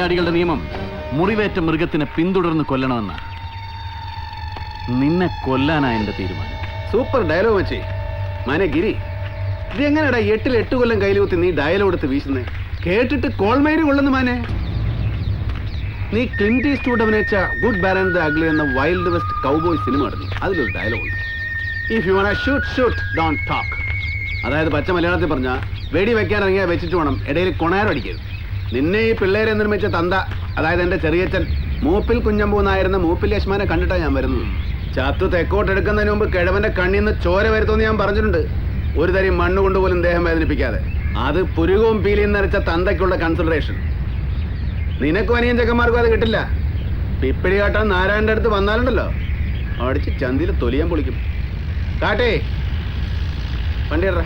കില്ലാടികളുടെ നിയമം മുറിവേറ്റ മൃഗത്തിനെ പിന്തുടർന്ന് കൊല്ലണമെന്ന. നിന്നെ കൊല്ലാനാ എന്റെ തീരുമാനം. സൂപ്പർ ഡയലോഗ് വെച്ചേ മാനെ ഗിരി. ഇത് എങ്ങനെയാടാ 8 കൊല്ലം കയ്യിൽ കുത്തി നീ ഡയലോഗ് എടുത്ത് വീശുന്നേ? കേട്ടിട്ട് കോൾമേരി കൊള്ളുന്നു മാനെ. നീ ക്ലിന്റ് ഈസ്റ്റ്വുഡ് അഭിനയിച്ച good bad and the ugly എന്ന വൈൽഡ് വെസ്റ്റ് കൗബോയ് സിനിമ നടന്നു. അതിലൊരു ഡയലോഗ് ഉണ്ട്, if you want shoot shoot don't talk. അതായത് പച്ച മലയാളത്തിൽ പറഞ്ഞാൽ വെടി വെക്കാൻ ഇറങ്ങിയാൽ വെച്ചിട്ട് വേണം, ഇടയിൽ കൊണാരടിക്കരുത്. നിന്നെ ഈ പിള്ളേരെ നിർമ്മിച്ച തന്ത, അതായത് എൻ്റെ ചെറിയച്ഛൻ മൂപ്പിൽ കുഞ്ഞമ്പൂന്നായിരുന്ന മൂപ്പിൽ യശ്മാനെ കണ്ടിട്ടാണ് ഞാൻ വരുന്നത്. ചത്തു തെക്കോട്ട് എടുക്കുന്നതിന് മുമ്പ് കിഴവന്റെ കണ്ണിൽ നിന്ന് ചോര വരുത്തുമെന്ന് ഞാൻ പറഞ്ഞിട്ടുണ്ട്. ഒരു തരി മണ്ണ് കൊണ്ടുപോലും ദേഹം വേദനിപ്പിക്കാതെ. അത് പുരുകവും പീലിയും നിറച്ച തന്തയ്ക്കുള്ള കൺസിഡറേഷൻ. നിനക്കും അനിയൻ ചെക്കന്മാർക്കും അത് കിട്ടില്ല. പിപ്പിടി കാട്ടാൻ നാരായണന്റെ അടുത്ത് വന്നാലുണ്ടല്ലോ, അടിച്ച് ചന്തിയിൽ തൊലിയാൻ പൊളിക്കും. കാട്ടേ വണ്ടി ഇടറ.